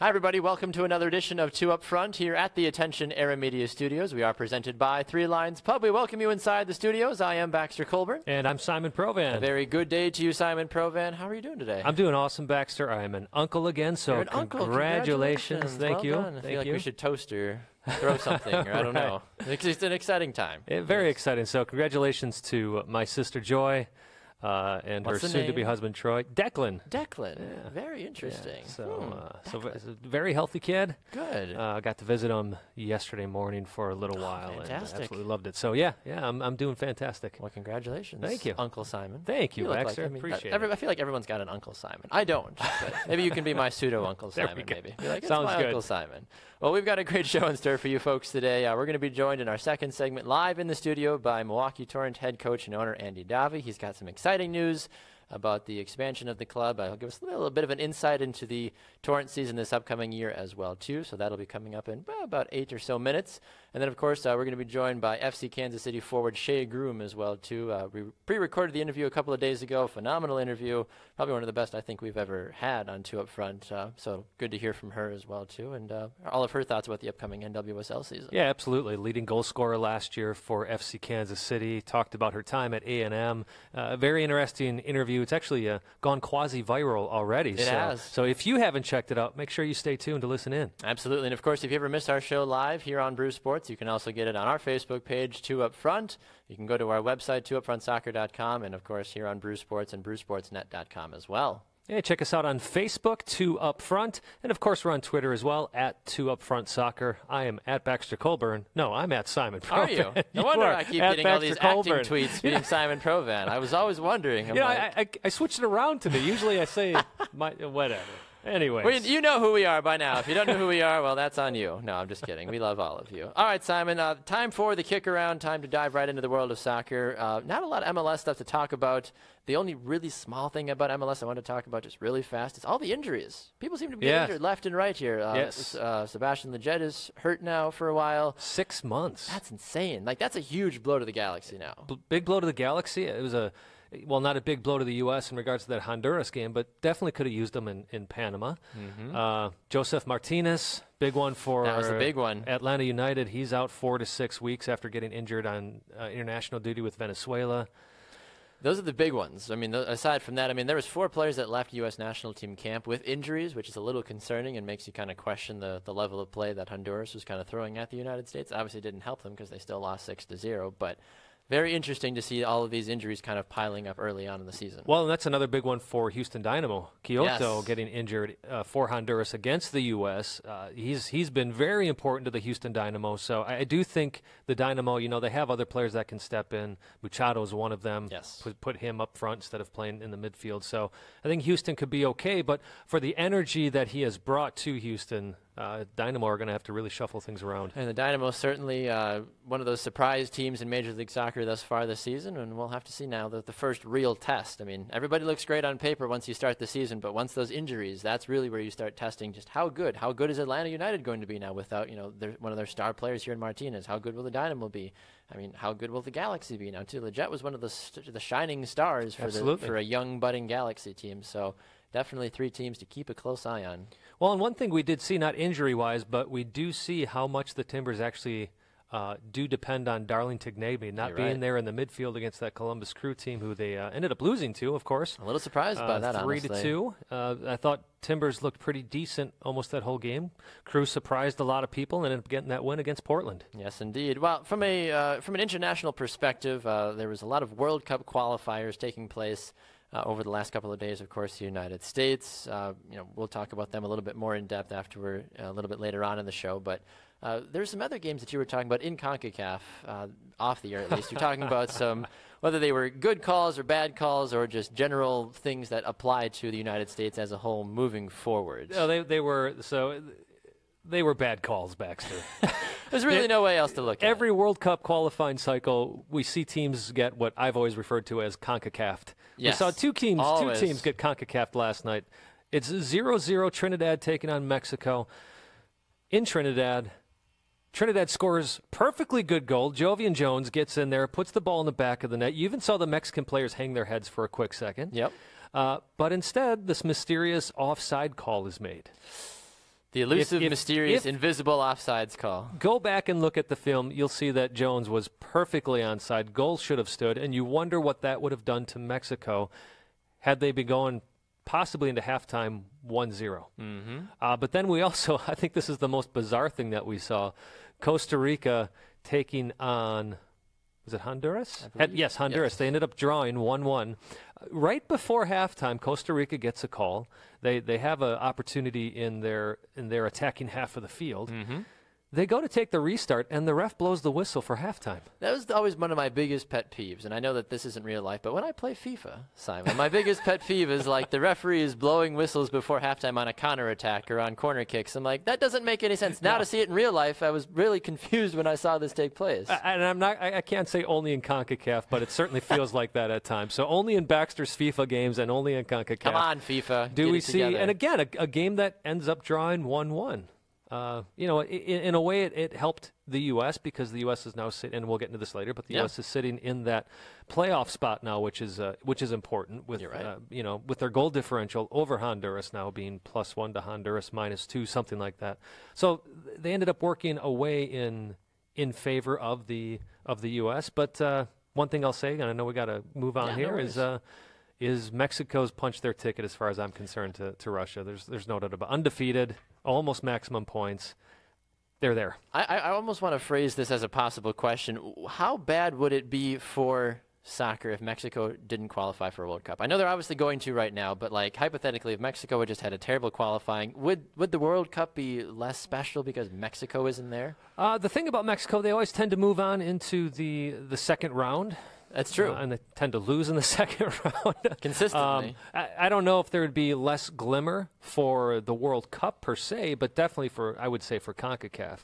Hi, everybody. Welcome to another edition of Two Up Front here at the Attention Era Media Studios. We are presented by Three Lions Pub. We welcome you inside the studios. I am Baxter Colburn. And I'm Simon Provan. A very good day to you, Simon Provan. How are you doing today? I'm doing awesome, Baxter. I am an uncle again, so You're an uncle. Congratulations. Thank well you. Done. I feel like we should toast or throw something, or I don't know. It's an exciting time. Very exciting. So congratulations to my sister Joy. And What's her soon-to-be husband, Troy. Declan. Declan. Yeah. Very interesting. Yeah. So it's a very healthy kid. Good. Got to visit him yesterday morning for a little while. Fantastic. And absolutely loved it. So, yeah, I'm doing fantastic. Well, congratulations. Thank you. Uncle Simon. Thank you, Baxter. Appreciate it. I feel like everyone's got an Uncle Simon. I don't. But maybe you can be my pseudo-Uncle Simon, maybe. Be like, Sounds good. Uncle Simon. Well, we've got a great show in store for you folks today. We're going to be joined in our second segment live in the studio by Milwaukee Torrent head coach and owner Andy Davi. He's got some exciting news about the expansion of the club. He'll give us a little bit of an insight into the Torrent season this upcoming year as well, too. So that'll be coming up in about 8 or so minutes. And then, of course, we're going to be joined by FC Kansas City forward Shea Groom as well, too. We pre-recorded the interview a couple of days ago. Phenomenal interview. Probably one of the best I think we've ever had on Two Up Front. So good to hear from her as well, too. And all of her thoughts about the upcoming NWSL season. Yeah, absolutely. Leading goal scorer last year for FC Kansas City. Talked about her time at A&M. Very interesting interview. It's actually gone quasi-viral already. It has. So if you haven't checked it out, make sure you stay tuned to listen in. Absolutely. And, of course, if you ever missed our show live here on Brew Sports, you can also get it on our Facebook page, Two Up Front. You can go to our website, twoupfrontsoccer.com, and, of course, here on Brew Sports and brewsportsnet.com as well. Yeah, check us out on Facebook, Two Up Front, and of course we're on Twitter as well, at Two Up Front Soccer. I am at Baxter Colburn. No, I'm at Simon Provan. Are you? No wonder I keep getting all these acting tweets being Simon Provan. I was always wondering. I switched it around today. Usually I say whatever. Anyways. You know who we are by now. If you don't know who we are, well, that's on you. No, I'm just kidding. We love all of you. All right, Simon, time for the kick around, time to dive right into the world of soccer. Not a lot of MLS stuff to talk about. The only really small thing about MLS I want to talk about just really fast is all the injuries. People seem to be injured left and right here. Sebastian Lletget is hurt now for a while. 6 months. That's insane. Like, that's a huge blow to the Galaxy now. Big blow to the Galaxy. It was not a big blow to the U.S. in regards to that Honduras game, but definitely could have used them in Panama. Mm-hmm. Joseph Martinez, big one for that was a big one. Atlanta United. He's out 4 to 6 weeks after getting injured on international duty with Venezuela. Those are the big ones. I mean, aside from that, there was 4 players that left U.S. national team camp with injuries, which is a little concerning and makes you kind of question the level of play that Honduras was kind of throwing at the United States. Obviously, it didn't help them because they still lost 6-0, but very interesting to see all of these injuries kind of piling up early on in the season. Well, and that's another big one for Houston Dynamo. Kyoto getting injured for Honduras against the U.S. He's been very important to the Houston Dynamo. So I do think the Dynamo, they have other players that can step in. Machado is one of them. Yes. Put him up front instead of playing in the midfield. So I think Houston could be okay. But for the energy that he has brought to Houston, Dynamo are going to have to really shuffle things around. And the Dynamo is certainly one of those surprise teams in Major League Soccer thus far this season, and we'll have to see now the first real test. Everybody looks great on paper once you start the season, but once those injuries, that's really where you start testing just how good is Atlanta United going to be now without one of their star players here in Martinez. How good will the Dynamo be? How good will the Galaxy be now too? Lletget was one of the shining stars for a young budding Galaxy team. So definitely 3 teams to keep a close eye on. Well, and one thing we did see, not injury-wise, but we do see how much the Timbers actually do depend on Darling Tignably not being there in the midfield against that Columbus Crew team, who they ended up losing to, of course. A little surprised by that, 3-2. I thought Timbers looked pretty decent almost that whole game. Crew surprised a lot of people and ended up getting that win against Portland. Yes, indeed. Well, from an international perspective, there was a lot of World Cup qualifiers taking place over the last couple of days. Of course, the United States. We'll talk about them a little bit more in depth after we're a little bit later on in the show. But there's some other games that you were talking about in CONCACAF, off the air at least. You're talking about some, whether they were good calls or bad calls or just general things that apply to the United States as a whole moving forward. No, they were bad calls, Baxter. There's really no way else to look at it. Every World Cup qualifying cycle, we see teams get what I've always referred to as CONCACAF'd. Yes. We saw two teams get CONCACAF'd last night. It's 0-0 Trinidad taking on Mexico. In Trinidad scores perfectly good goal. Jovian Jones gets in there, puts the ball in the back of the net. You even saw the Mexican players hang their heads for a quick second. Yep. But instead, this mysterious offside call is made. The elusive, mysterious, invisible offsides call. Go back and look at the film. You'll see that Jones was perfectly onside. Goal should have stood, and you wonder what that would have done to Mexico had they been going possibly into halftime 1-0. But then we also, I think this is the most bizarre thing that we saw, Costa Rica taking on, was it Honduras? Yes, Honduras. Yes. They ended up drawing 1-1. Right before halftime, Costa Rica gets a call. They have an opportunity in their attacking half of the field. They go to take the restart, and the ref blows the whistle for halftime. That was always one of my biggest pet peeves, and I know that this isn't real life, but when I play FIFA, Simon, my biggest pet peeve is like the referee is blowing whistles before halftime on a counterattack or on corner kicks. I'm like, that doesn't make any sense. Now to see it in real life, I was really confused when I saw this take place. And I can't say only in CONCACAF, but it certainly feels like that at times. So only in Baxter's FIFA games and only in CONCACAF. Come on, FIFA. Do we see, and again, a game that ends up drawing 1-1. In a way, it helped the U.S. because the U.S. is now sitting, and we'll get into this later, but the U.S. is sitting in that playoff spot now, which is important with, with their goal differential over Honduras now being +1 to Honduras -2, something like that. So they ended up working away in favor of the U.S. But one thing I'll say, and I know we got to move on here, is Mexico's punched their ticket as far as I'm concerned to Russia. There's no doubt about it. Undefeated, almost maximum points. They're there. I almost want to phrase this as a possible question. How bad would it be for soccer if Mexico didn't qualify for a World Cup? I know they're obviously going to right now, but like hypothetically, if Mexico had just had a terrible qualifying, would the World Cup be less special because Mexico isn't there? The thing about Mexico, they always tend to move on into the second round. That's true. And they tend to lose in the second round. Consistently. I don't know if there would be less glimmer for the World Cup per se, but definitely I would say for CONCACAF.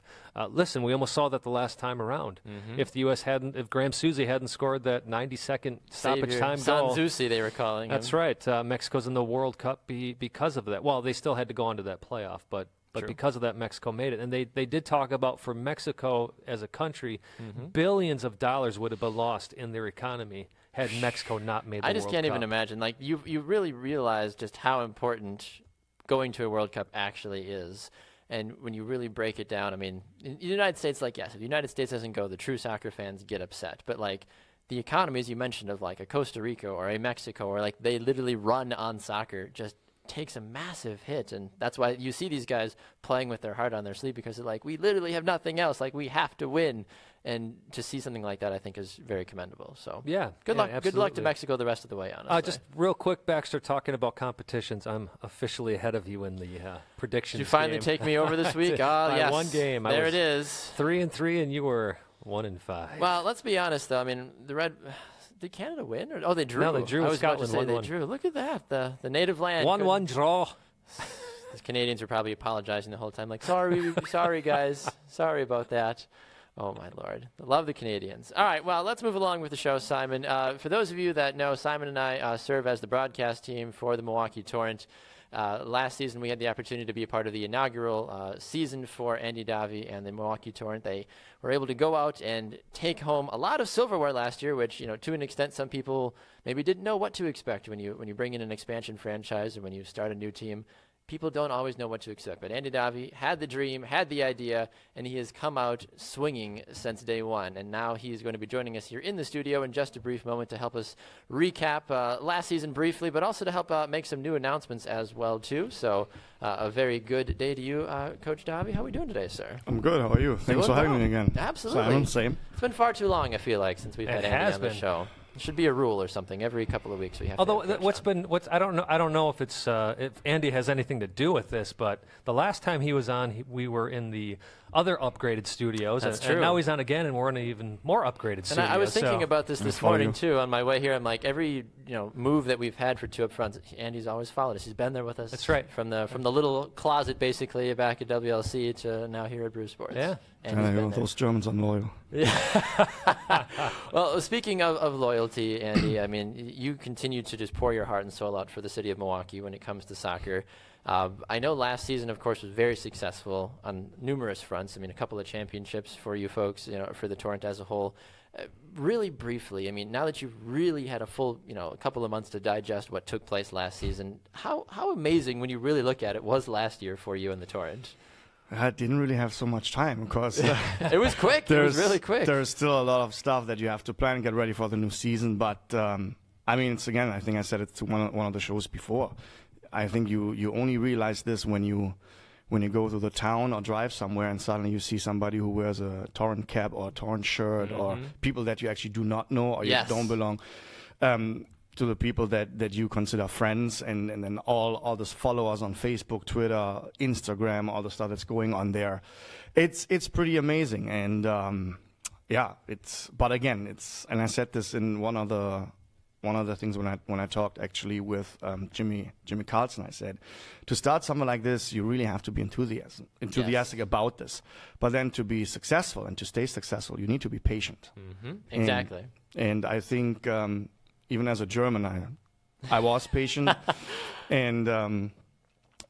Listen, we almost saw that the last time around. If the U.S. if Graham Susie hadn't scored that 90-second stoppage time goal. Sanzusi, they were calling him. That's right. Mexico's in the World Cup because of that. Well, they still had to go on to that playoff, but because of that, Mexico made it. And they did talk about, for Mexico as a country, billions of dollars would have been lost in their economy had Mexico not made the World Cup. I just can't even imagine. Like, you really realize just how important going to a World Cup actually is. And when you really break it down, I mean, in the United States, like, yes, if the United States doesn't go, the true soccer fans get upset. But, like, the economies you mentioned of, like, a Costa Rica or a Mexico, or, like, they literally run on soccer, just takes a massive hit, and that's why you see these guys playing with their heart on their sleeve, because they're like, we literally have nothing else, like we have to win. And to see something like that, I think, is very commendable. So good luck. Absolutely. Good luck to Mexico the rest of the way, honestly. Just real quick, Baxter, talking about competitions, I'm officially ahead of you in the predictions. Did you finally take me over this week? Yes, one game. There it is. 3-3, and you were 1-5. Well, let's be honest, though. I mean, did Canada win? They drew. No, they drew. I was Scotland about to say they drew. Look at that. The native land. 1-1 draw. The Canadians were probably apologizing the whole time, like, sorry, guys. Sorry about that. Oh, my Lord. I love the Canadians. All right, well, let's move along with the show, Simon. For those of you that know, Simon and I serve as the broadcast team for the Milwaukee Torrent. Last season, we had the opportunity to be a part of the inaugural season for Andy Davi and the Milwaukee Torrent. They were able to go out and take home a lot of silverware last year, which, to an extent, some people maybe didn't know what to expect when you bring in an expansion franchise or when you start a new team. People don't always know what to expect. But Andy Davi had the dream, had the idea, and he has come out swinging since day one. And now he is going to be joining us here in the studio in just a brief moment to help us recap last season briefly, but also to help make some new announcements as well, too. So a very good day to you, Coach Davi. How are we doing today, sir? I'm good. How are you? Thanks for having me again. Absolutely. Simon, same. It's been far too long, I feel like, since we've had Andy on the show. It should be a rule or something. Every couple of weeks we have. Although I don't know if it's if Andy has anything to do with this, but the last time he was on, we were in the other upgraded studios. That's true. And now he's on again, and we're in an even more upgraded studio. And I was thinking about this morning too on my way here. I'm like, every move that we've had for two up front, Andy's always followed us. He's been there with us. That's right. From the little closet basically back at WLC to now here at Brew Sports. Yeah. And those Germans unloyal. Yeah. Well, speaking of loyalty, Andy, I mean, you continue to just pour your heart and soul out for the city of Milwaukee when it comes to soccer. I know last season, of course, was very successful on numerous fronts. I mean, a couple of championships for you folks, for the Torrent as a whole. Really briefly, I mean, now that you've really had a full, a couple of months to digest what took place last season, how amazing, when you really look at it, was last year for you in the Torrent? I didn't really have so much time because it was quick. It was really quick. There's still a lot of stuff that you have to plan and get ready for the new season. But I mean, it's again, I think I said it to one of the shows before. I think you only realize this when you go to the town or drive somewhere and suddenly you see somebody who wears a Torrent cap or a Torrent shirt, or people that you actually do not know or you don't belong, to the people that you consider friends, and then all these followers on Facebook, Twitter, Instagram, all the stuff that's going on there. It's pretty amazing. And but again, and I said this in one of the things when I talked actually with Jimmy Carlson. I said, to start something like this, you really have to be enthusiastic about this. But then to be successful and to stay successful, you need to be patient. Exactly. And I think even as a German, I was patient, and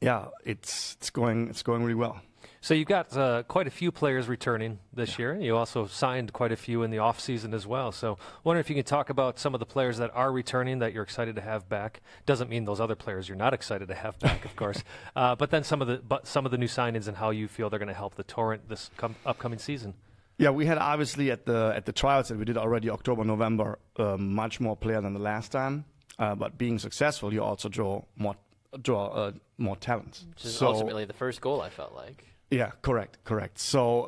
it's going really well. So you've got quite a few players returning this year. You also signed quite a few in the off season as well. So wondering if you can talk about some of the players that are returning that you're excited to have back. Doesn't mean those other players you're not excited to have back, of course. But then some of the new signings and how you feel they're going to help the Torrent this upcoming season. Yeah, we had obviously at the tryouts that we did already October, November, much more player than the last time. But being successful, you also draw more talent. Which is ultimately the first goal, I felt like. Yeah, correct. So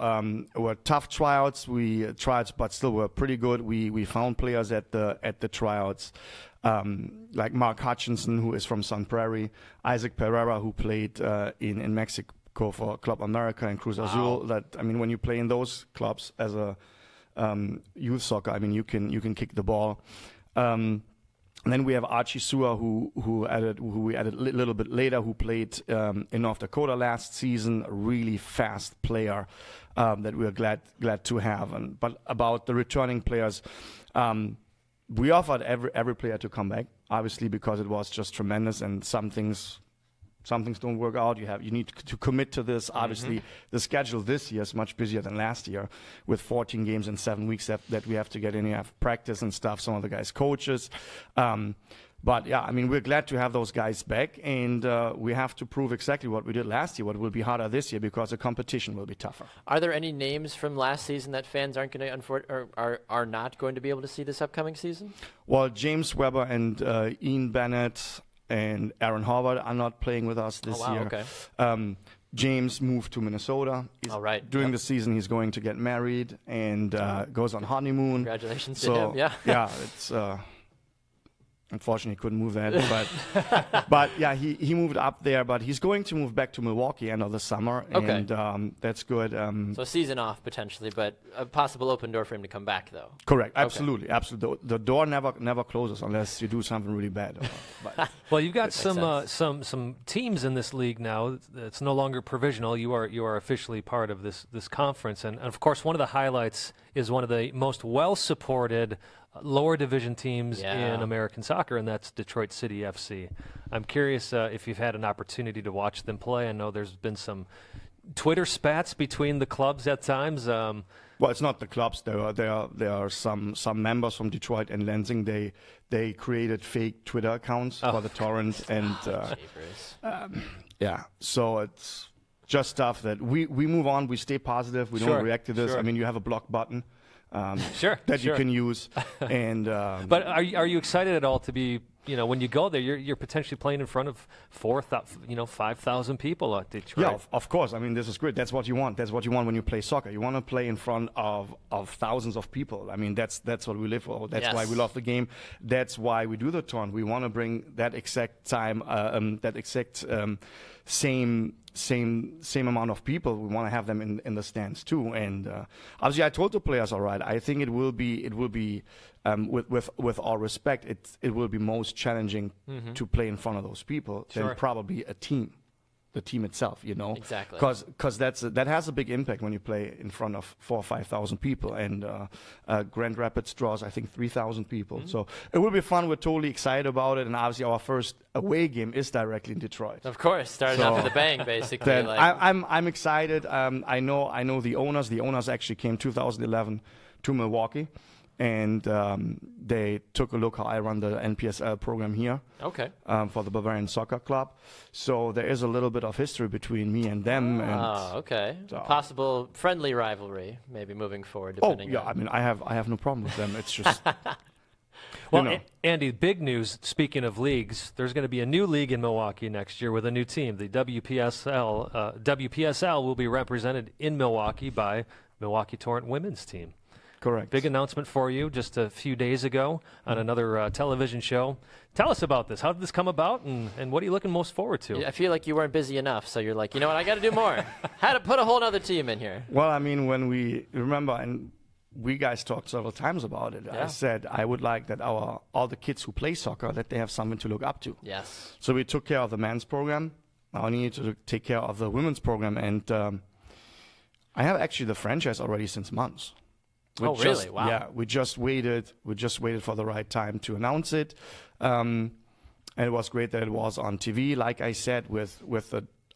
were tough tryouts. But still were pretty good. We found players at the tryouts, like Mark Hutchinson, who is from Sun Prairie, Isaac Pereira, who played in Mexico for Club America and Cruz Azul. That, I mean, when you play in those clubs as a youth soccer, I mean, you can kick the ball. And then we have Archie Sewer, who we added a little bit later, who played in North Dakota last season. A really fast player that we are glad to have. But about the returning players, we offered every player to come back, obviously, because it was just tremendous, and some things don't work out. You need to commit to this. Obviously, the schedule this year is much busier than last year, with 14 games in 7 weeks that we have to get in. You have practice and stuff. Some of the guys coaches. But yeah, I mean, we're glad to have those guys back, and we have to prove exactly what we did last year, what will be harder this year, because the competition will be tougher. Are there any names from last season that fans aren't going to are not going to be able to see this upcoming season? Well, James Weber and Ian Bennett and Aaron Horvath are not playing with us this year. Okay. James moved to Minnesota. During the season, he's going to get married and goes on honeymoon. Congratulations to him. Yeah. Yeah, it's unfortunately he couldn't move that, but yeah, he moved up there. But he's going to move back to Milwaukee end of the summer, and that's good. So a season off potentially, but a possible open door for him to come back, though. Correct. Absolutely. The door never closes unless you do something really bad. Well, you've got some teams in this league now. It's no longer provisional. You are officially part of this conference, and of course, one of the highlights is one of the most well-supported lower division teams in American soccer, and that's Detroit City FC. I'm curious if you've had an opportunity to watch them play. I know there's been some Twitter spats between the clubs at times. Well, it's not the clubs. There are some members from Detroit and Lansing. They created fake Twitter accounts for the Torrent, and so it's just stuff that we move on. We stay positive. We don't react to this. I mean, you have a block button. That you can use, and but are you excited at all to be, when you go there, you're potentially playing in front of 5,000 people at Detroit? Yeah, of course. I mean, this is great. That's what you want. That's what you want when you play soccer. You want to play in front of thousands of people. I mean, that's what we live for. That's why we love the game. That's why we do the Torrent. We want to bring that exact time, same amount of people. We want to have them in the stands too. And obviously, I told the players, all right, I think it will be with all respect, it will be most challenging to play in front of those people than probably the team itself, Exactly. Because that has a big impact when you play in front of 4,000 or 5,000 people, and Grand Rapids draws, I think, 3,000 people. So it will be fun. We're totally excited about it, and obviously our first away game is directly in Detroit. Of course, started off with a bang, basically. I'm excited. I know the owners. The owners actually came 2011 to Milwaukee. and they took a look how I run the NPSL program here. Okay. For the Bavarian Soccer Club. So there is a little bit of history between me and them. Okay. So possible friendly rivalry, maybe moving forward. I mean, I have no problem with them. It's just. Well, Andy, big news, speaking of leagues, there's going to be a new league in Milwaukee next year with a new team. The WPSL. WPSL will be represented in Milwaukee by Milwaukee Torrent women's team. Correct. Big announcement for you just a few days ago on another television show. Tell us about this. How did this come about, and what are you looking most forward to? I feel like you weren't busy enough, so you're like, you know what, I got to do more. Had to put a whole other team in here. Well, I mean, when we remember, and we guys talked several times about it, I said I would like that all the kids who play soccer, that they have something to look up to. Yes. So we took care of the men's program. Now we need to take care of the women's program, and I have actually the franchise already since months. Really? Wow. Yeah, we just waited for the right time to announce it. And it was great that it was on TV, like I said, with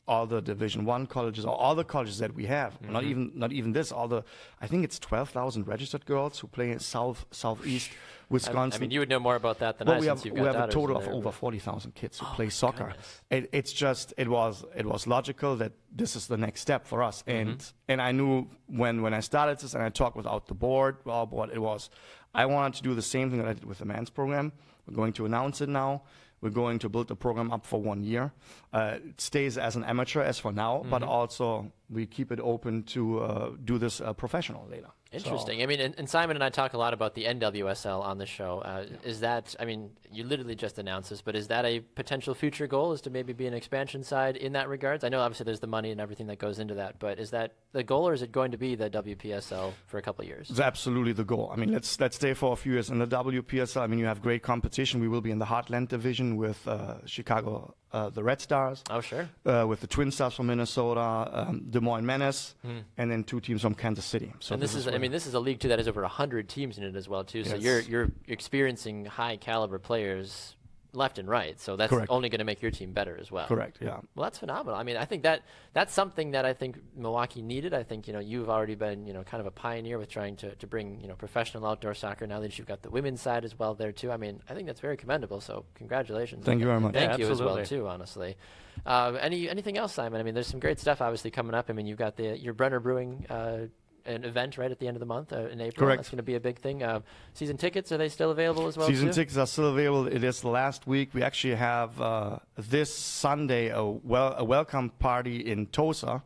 all the Division I colleges, or all the colleges that we have. Not even this. I think it's 12,000 registered girls who play in southeast Wisconsin. I mean, you would know more about that than I. We have a total of over 40,000 kids who play soccer. It was logical that this is the next step for us. And I knew when I started this, and I talked without the board, I wanted to do the same thing that I did with the men's program. We're going to announce it now. We're going to build the program up for 1 year. It stays as an amateur as for now, but also we keep it open to do this professional later. Interesting. So, I mean, and Simon and I talk a lot about the NWSL on the show. Is that, I mean, you literally just announced this, but is that a potential future goal, is to maybe be an expansion side in that regards? I know obviously there's the money and everything that goes into that, but is that the goal, or is it going to be the WPSL for a couple of years? It's absolutely the goal. I mean, let's stay for a few years in the WPSL. I mean, you have great competition. We will be in the Heartland division with Chicago, the Red Stars. Oh, sure. With the Twin Stars from Minnesota, Des Moines Menace, and then 2 teams from Kansas City. So and this is a league too that has over 100 teams in it as well too. So you're experiencing high caliber players left and right. So that's only going to make your team better as well. Correct. Yeah. Well, that's phenomenal. I mean, I think that's something that I think Milwaukee needed. I think you've already been kind of a pioneer with trying to bring professional outdoor soccer. Now that you've got the women's side as well there too. I mean, I think that's very commendable. So congratulations. Thank you very much. Thank you as well too. Honestly. Anything else, Simon? I mean, there's some great stuff obviously coming up. I mean, you've got your Brenner Brewing an event right at the end of the month in April. Correct. That's going to be a big thing. Season tickets, are they still available as well? Season tickets are still available. It is the last week. We actually have this Sunday a welcome party in Tosa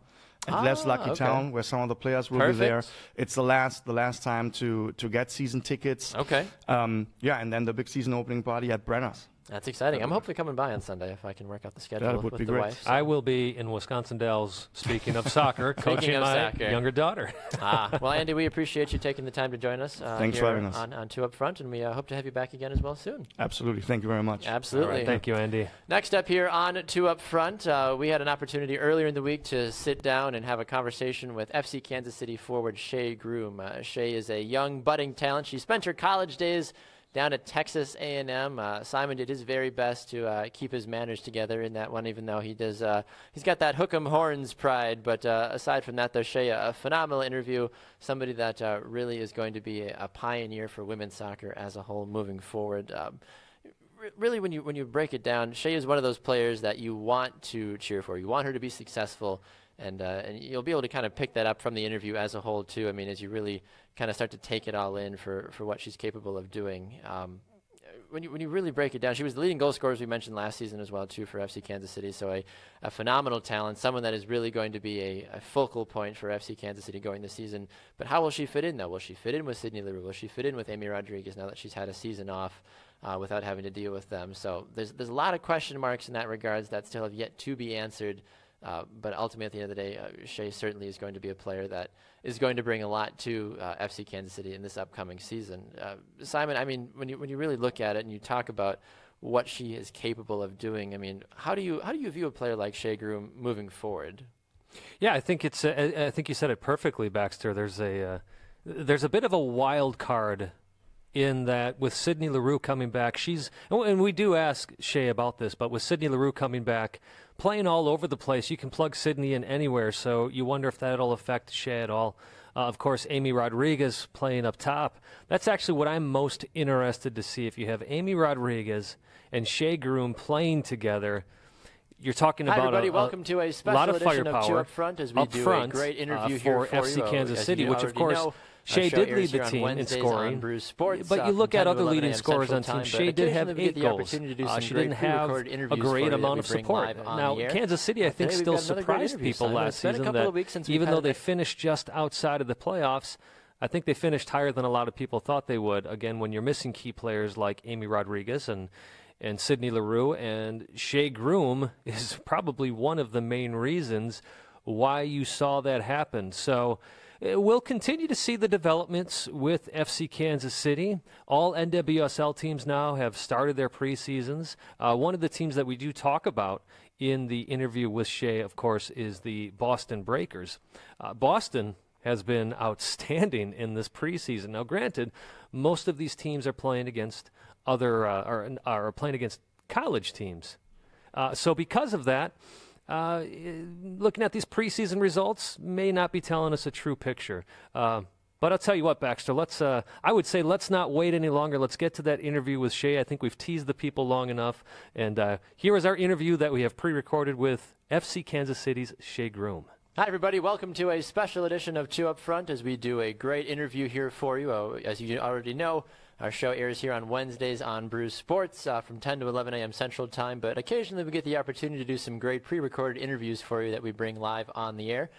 at Les Lucky Town, where some of the players will be there. It's the last time to get season tickets. Okay. And then the big season opening party at Brenner's. That's exciting. I'm hopefully coming by on Sunday if I can work out the schedule with the wife. So. I will be in Wisconsin Dells, speaking of soccer, coaching my younger daughter. Well, Andy, we appreciate you taking the time to join us. Thanks for having us. On Two Up Front, and we hope to have you back again as well soon. Absolutely. Thank you very much. Absolutely. Right, thank you, Andy. Next up here on Two Up Front, we had an opportunity earlier in the week to sit down and have a conversation with FC Kansas City forward Shea Groom. Shea is a young, budding talent. She spent her college days down at Texas A&M. Simon did his very best to keep his manners together in that one, even though he's got that hook 'em horns pride. But aside from that, there's Shea, a phenomenal interview, somebody that really is going to be a pioneer for women's soccer as a whole moving forward. Really, when you break it down, Shea is one of those players that you want to cheer for. You want her to be successful, and you'll be able to kind of pick that up from the interview as a whole too. I mean, as you really kind of start to take it all in for what she's capable of doing. When you really break it down, she was the leading goal scorer, as we mentioned last season as well too, for FC Kansas City. So a phenomenal talent, someone that is really going to be a focal point for FC Kansas City going this season. But how will she fit in though? Will she fit in with Sydney Leroux? Will she fit in with Amy Rodriguez now that she's had a season off without having to deal with them? So there's a lot of question marks in that regards that still have yet to be answered. But ultimately, at the end of the day, Shea certainly is going to be a player that is going to bring a lot to FC Kansas City in this upcoming season. Simon, I mean, when you really look at it and you talk about what she is capable of doing, I mean, how do you view a player like Shea Groom moving forward? Yeah, I think I think you said it perfectly, Baxter. There's a bit of a wild card in that with Sydney Leroux coming back, and we do ask Shea about this, but with Sydney Leroux coming back, playing all over the place, you can plug Sydney in anywhere, so you wonder if that'll affect Shea at all. Of course, Amy Rodriguez playing up top. That's actually what I'm most interested to see. If you have Amy Rodriguez and Shea Groom playing together, you're talking about everybody. Welcome to a special edition of Two Up Front as we do a great interview here for FC Kansas City, which of course Shea did lead the team in scoring. But you look at other leading scorers on teams. Shea did have 8 goals. She didn't have a great amount of support. Now, Kansas City, I think, still surprised people last season that even though they finished just outside of the playoffs, I think they finished higher than a lot of people thought they would. Again, when you're missing key players like Amy Rodriguez and Sydney Leroux, and Shea Groom is probably one of the main reasons why you saw that happen. So we'll continue to see the developments with FC Kansas City. All NWSL teams now have started their preseasons. One of the teams that we do talk about in the interview with Shea, of course, is the Boston Breakers. Boston has been outstanding in this preseason. Now, granted, most of these teams are playing against are playing against college teams. So because of that, looking at these preseason results may not be telling us a true picture. But I'll tell you what, Baxter, I would say let's not wait any longer. Let's get to that interview with Shea. I think we've teased the people long enough. And here is our interview that we have pre-recorded with FC Kansas City's Shea Groom. Hi, everybody. Welcome to a special edition of Two Up Front as we do a great interview here for you. As you already know, our show airs here on Wednesdays on Brew Sports from 10 to 11 a.m. Central Time, but occasionally we get the opportunity to do some great pre-recorded interviews for you that we bring live on the air.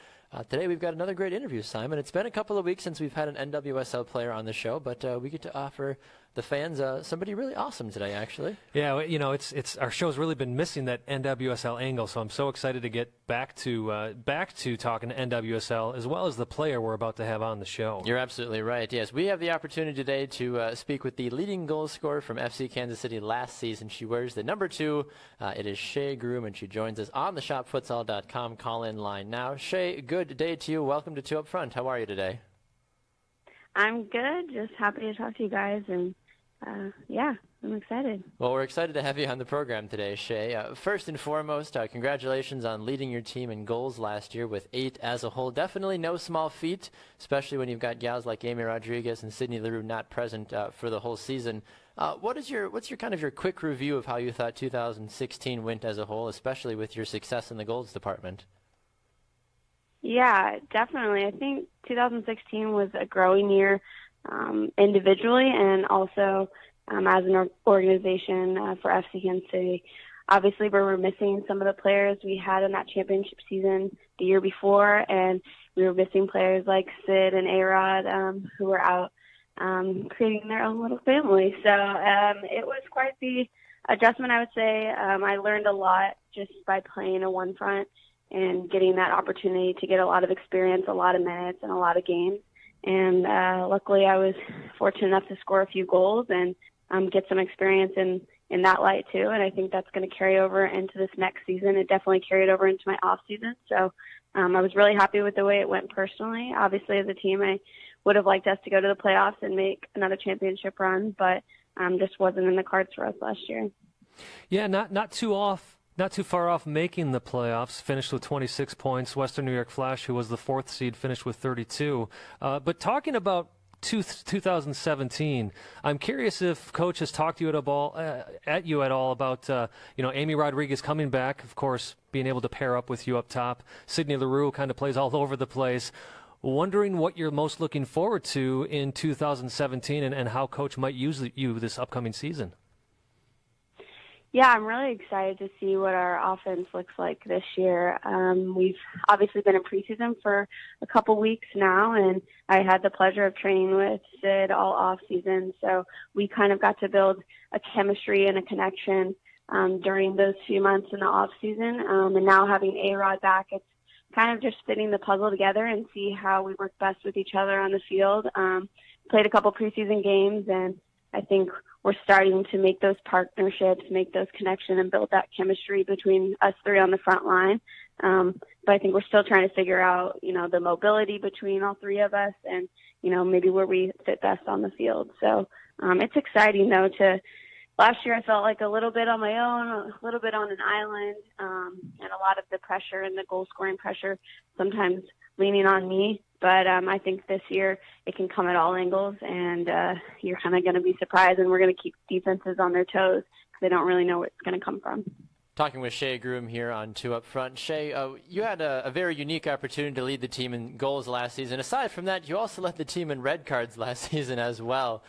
Today we've got another great interview, Simon. It's been a couple of weeks since we've had an NWSL player on the show, but we get to offer the fans somebody really awesome today, actually. Yeah, you know, it's our show's really been missing that NWSL angle, so I'm so excited to get back to talking to NWSL as well as the player we're about to have on the show. You're absolutely right. Yes, we have the opportunity today to speak with the leading goal scorer from FC Kansas City last season. She wears the number 2. It is Shea Groom, and she joins us on the shopfutsal.com call-in line now. Shea, good day to you. Welcome to Two Up Front. How are you today? I'm good. Just happy to talk to you guys, and yeah, I'm excited. Well, we're excited to have you on the program today, Shea. First and foremost, congratulations on leading your team in goals last year with 8 as a whole. Definitely no small feat, especially when you've got gals like Amy Rodriguez and Sydney Leroux not present for the whole season. What's your kind of your quick review of how you thought 2016 went as a whole, especially with your success in the goals department? Yeah, definitely. I think 2016 was a growing year individually and also as an organization for FC Kansas City. Obviously, we were missing some of the players we had in that championship season the year before, and we were missing players like Sid and A-Rod who were out creating their own little family. So it was quite the adjustment, I would say. I learned a lot just by playing a one front and getting that opportunity to get a lot of experience, a lot of minutes, and a lot of games. And luckily, I was fortunate enough to score a few goals and get some experience in that light, too. And I think that's going to carry over into this next season. It definitely carried over into my off season. So I was really happy with the way it went personally. Obviously, as a team, I would have liked us to go to the playoffs and make another championship run, but just wasn't in the cards for us last year. Yeah, not too far off making the playoffs, finished with 26 points. Western New York Flash, who was the 4th seed, finished with 32. But talking about 2017, I'm curious if Coach has talked to you at all about Amy Rodriguez coming back, of course, being able to pair up with you up top. Sydney Leroux kind of plays all over the place. Wondering what you're most looking forward to in 2017 and how Coach might use you this upcoming season. Yeah, I'm really excited to see what our offense looks like this year. We've obviously been in preseason for a couple weeks now, and I had the pleasure of training with Sid all off season. So we kind of got to build a chemistry and a connection during those few months in the off season. And now having A-Rod back, it's kind of just fitting the puzzle together and see how we work best with each other on the field. Played a couple preseason games, and I think we're starting to make those partnerships, make those connections, and build that chemistry between us three on the front line. But I think we're still trying to figure out, the mobility between all three of us and, maybe where we fit best on the field. So it's exciting, though, last year I felt like a little bit on my own, a little bit on an island, and a lot of the pressure and the goal-scoring pressure sometimes leaning on me. But I think this year it can come at all angles, and you're kind of going to be surprised, and we're going to keep defenses on their toes because they don't really know where it's going to come from. Talking with Shea Groom here on Two Up Front. Shea, you had a very unique opportunity to lead the team in goals last season. Aside from that, you also led the team in red cards last season as well.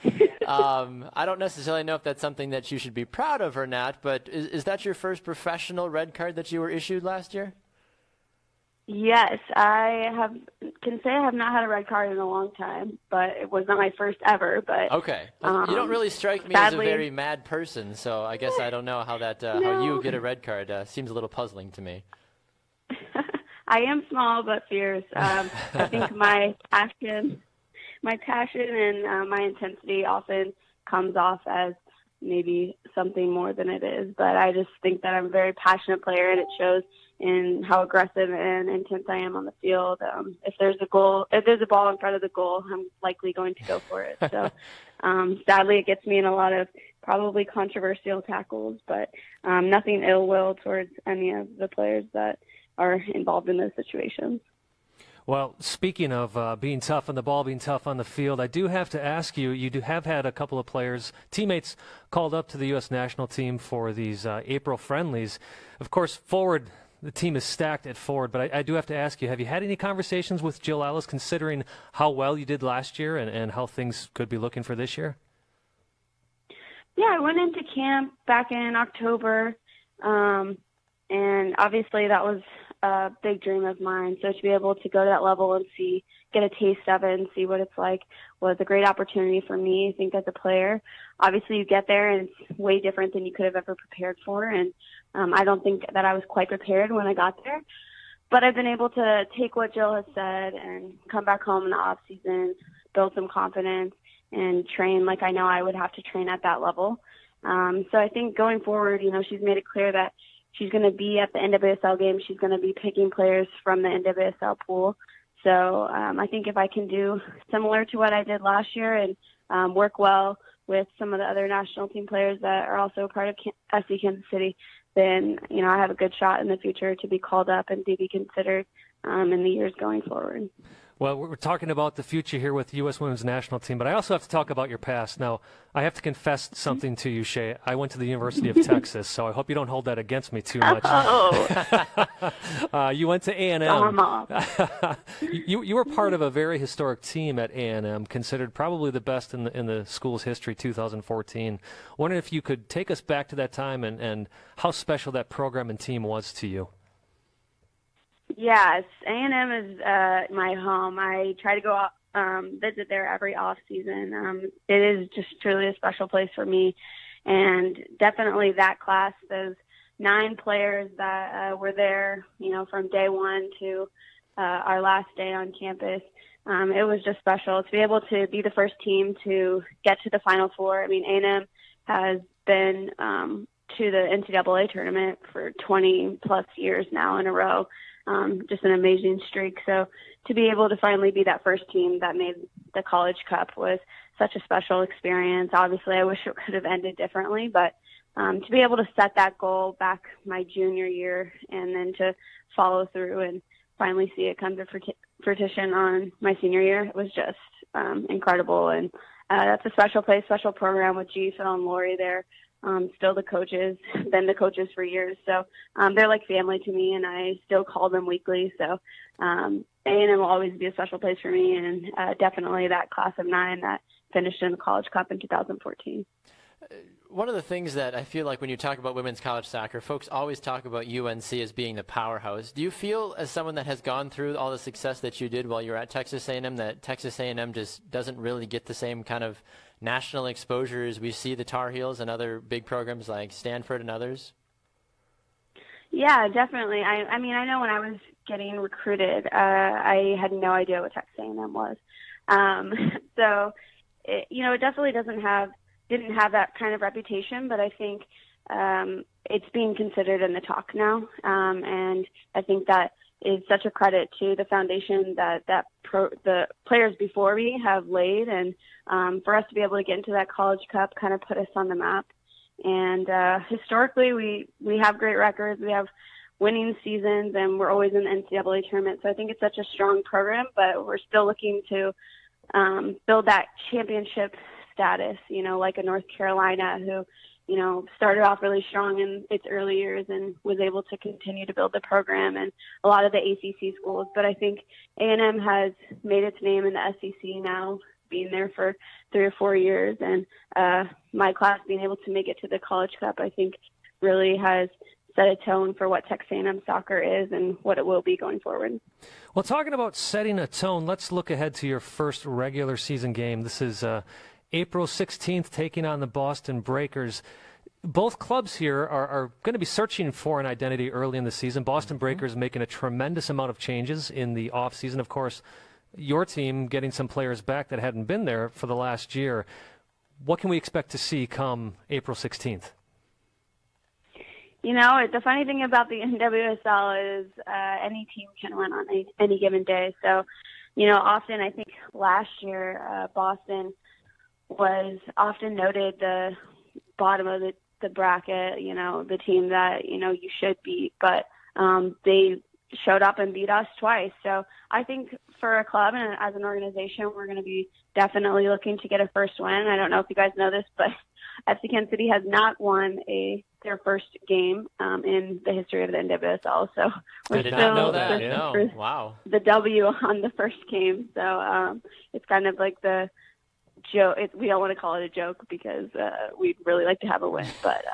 I don't necessarily know if that's something that you should be proud of or not, but is that your first professional red card that you were issued last year? Yes, I can say I have not had a red card in a long time, but it was not my first ever. But okay, you don't really strike me sadly, as a very mad person, so I guess I don't know how that how you get a red card seems a little puzzling to me. I am small but fierce. I think my passion and my intensity often comes off as maybe something more than it is. But I just think that I'm a very passionate player, and it shows in how aggressive and intense I am on the field. If there's a ball in front of the goal, I'm likely going to go for it. So sadly, it gets me in a lot of probably controversial tackles, but nothing ill will towards any of the players that are involved in those situations. Well, speaking of being tough on the ball, being tough on the field, I do have to ask you, you have had a couple of players, teammates, called up to the U.S. national team for these April friendlies. Of course, forward, the team is stacked at forward, but I do have to ask you, have you had any conversations with Jill Ellis considering how well you did last year and how things could be looking for this year? Yeah, I went into camp back in October, and obviously that was a big dream of mine. So to be able to go to that level and get a taste of it and see what it's like was a great opportunity for me, I think, as a player. Obviously, you get there, and it's way different than you could have ever prepared for, and I don't think that I was quite prepared when I got there. But I've been able to take what Jill has said and come back home in the off season, build some confidence, and train like I know I would have to train at that level. So I think going forward, she's made it clear that she's going to be at the NWSL game. She's going to be picking players from the NWSL pool. So I think if I can do similar to what I did last year and work well with some of the other national team players that are also part of FC Kansas City, then, I have a good shot in the future to be called up and to be considered in the years going forward. Well, we're talking about the future here with the U.S. Women's National Team, but I also have to talk about your past. Now, I have to confess something to you, Shea. I went to the University of Texas, so I hope you don't hold that against me too much. You went to A&M. You were part of a very historic team at A&M, considered probably the best in the school's history, 2014. Wondering if you could take us back to that time and how special that program and team was to you. Yes, A&M is my home. I try to go visit there every off season. It is just truly a special place for me, and definitely that class, those 9 players that were there, from day one to our last day on campus. It was just special to be able to be the first team to get to the Final Four. I mean, A&M has been to the NCAA tournament for 20 plus years now in a row. Just an amazing streak. So to be able to finally be that first team that made the College Cup was such a special experience. Obviously, I wish it could have ended differently, but to be able to set that goal back my junior year and then to follow through and finally see it come to fruition on my senior year, it was just incredible. And that's a special place, special program with G, Phil, and Lori there. Still the coaches, been the coaches for years. So they're like family to me, and I still call them weekly. So A&M will always be a special place for me, and definitely that class of 9 that finished in the College Cup in 2014. One of the things that I feel like when you talk about women's college soccer, folks always talk about UNC as being the powerhouse. Do you feel, as someone that has gone through all the success that you did while you were at Texas A&M, that Texas A&M just doesn't really get the same kind of national exposure as we see the Tar Heels and other big programs like Stanford and others? Yeah, definitely. I mean, I know when I was getting recruited, I had no idea what Texas A&M was. So, it definitely didn't have that kind of reputation, but I think it's being considered in the talk now. And I think that is such a credit to the foundation that the players before me have laid. And for us to be able to get into that College Cup kind of put us on the map. And historically, we have great records. We have winning seasons, and we're always in the NCAA tournament. So I think it's such a strong program, but we're still looking to build that championship status, like a North Carolina who, started off really strong in its early years and was able to continue to build the program, and a lot of the ACC schools. But I think A&M has made its name in the SEC now, being there for 3 or 4 years. And my class being able to make it to the College Cup, I think really has set a tone for what Texas A&M soccer is and what it will be going forward. Well, talking about setting a tone, let's look ahead to your first regular season game. This is April 16th, taking on the Boston Breakers. Both clubs here are going to be searching for an identity early in the season. Boston Breakers making a tremendous amount of changes in the offseason. Of course, your team getting some players back that hadn't been there for the last year. What can we expect to see come April 16th? The funny thing about the NWSL is any team can win on any given day. So, often I think last year Boston was often noted the bottom of the bracket, the team that, you should beat. But they showed up and beat us twice. So I think for a club and as an organization, we're going to be definitely looking to get a first win. I don't know if you guys know this, but FC Kansas City has not won their first game in the history of the NWSL. So we're did still not know that. No. Wow. The W on the first game. So it's kind of like the joke. We don't want to call it a joke because we'd really like to have a win. But,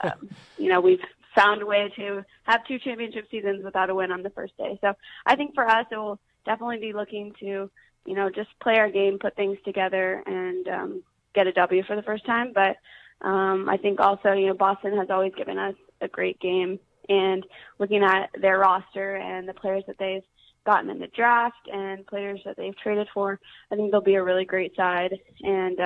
we've found a way to have 2 championship seasons without a win on the first day. So I think for us, it will definitely be looking to, just play our game, put things together, and get a W for the first time. But I think also, Boston has always given us a great game, and looking at their roster and the players that they've gotten in the draft and players that they've traded for, I think they'll be a really great side. And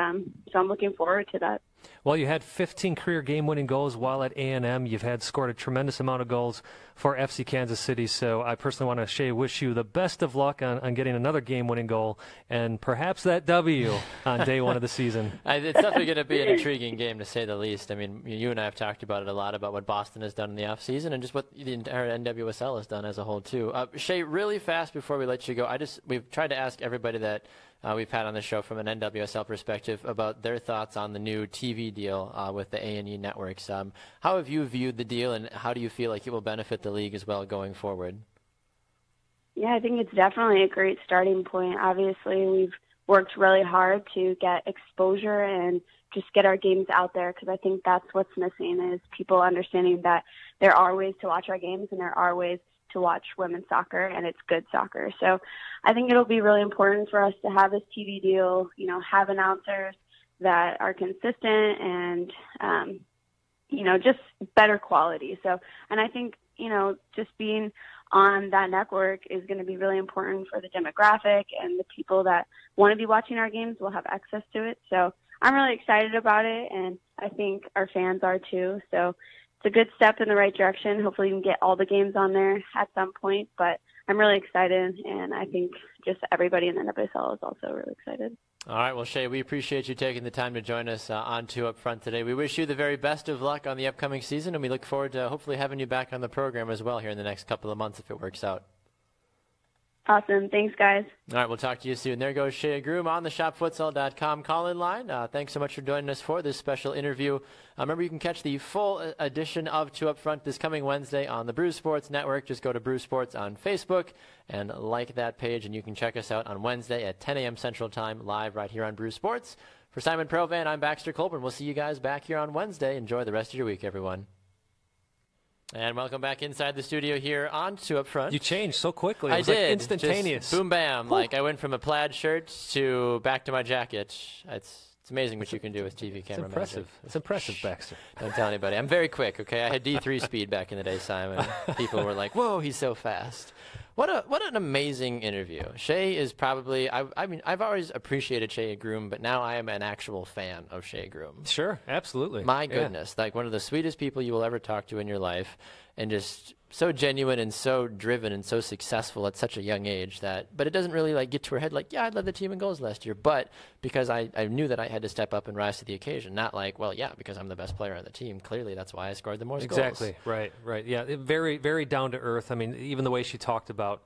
so I'm looking forward to that. Well, you had 15 career game-winning goals while at A&M. You've had scored a tremendous amount of goals for FC Kansas City. So I personally want to, Shea, wish you the best of luck on getting another game-winning goal and perhaps that W on day one of the season. It's definitely going to be an intriguing game, to say the least. I mean, you and I have talked about it a lot, about what Boston has done in the offseason and just what the entire NWSL has done as a whole, too. Shea, really fast before we let you go, we've tried to ask everybody that we've had on the show from an NWSL perspective about their thoughts on the new TV deal with the A&E networks. How have you viewed the deal, and how do you feel like it will benefit the league as well going forward? Yeah, I think it's definitely a great starting point. Obviously, we've worked really hard to get exposure and just get our games out there, because I think that's what's missing, is people understanding that there are ways to watch our games and there are ways to watch women's soccer, and it's good soccer. So I think it'll be really important for us to have this TV deal, have announcers that are consistent and, just better quality. So, and I think, just being on that network is going to be really important for the demographic, and the people that want to be watching our games will have access to it. So I'm really excited about it, and I think our fans are too. So it's a good step in the right direction. Hopefully we can get all the games on there at some point, but I'm really excited, and I think just everybody in the NWSL is also really excited. All right, well, Shea, we appreciate you taking the time to join us on 2 Up Front today. We wish you the very best of luck on the upcoming season, and we look forward to hopefully having you back on the program as well here in the next couple of months if it works out. Awesome. Thanks, guys. All right, we'll talk to you soon. There goes Shea Groom on the shopfutsal.com call-in line. Thanks so much for joining us for this special interview. Remember, you can catch the full edition of 2 Up Front this coming Wednesday on the Brew Sports Network. Just go to Brew Sports on Facebook and like that page, and you can check us out on Wednesday at 10 a.m. Central Time, live right here on Brew Sports. For Simon Provan, I'm Baxter Colburn. We'll see you guys back here on Wednesday. Enjoy the rest of your week, everyone. And welcome back inside the studio here on 2 Up Front. You changed so quickly. I It was did. like instantaneous. Just boom, bam. Like I went from a plaid shirt to back to my jacket. It's amazing what you can do with TV camera impressive. magic. It's impressive, Baxter. Don't tell anybody. I'm very quick, okay? I had D3 speed back in the day, Simon. People were like, whoa, he's so fast. What an amazing interview. Shea is probably, I mean, I've always appreciated Shea Groom, but now I am an actual fan of Shea Groom. Sure, absolutely. My goodness, like one of the sweetest people you will ever talk to in your life, and just so genuine and so driven and so successful at such a young age but it doesn't really like get to her head like, yeah, I led the team in goals last year, but because I knew that I had to step up and rise to the occasion, not like, well, yeah, because I'm the best player on the team. Clearly, that's why I scored the most goals. Exactly, right. Yeah, very, very down to earth. I mean, even the way she talked about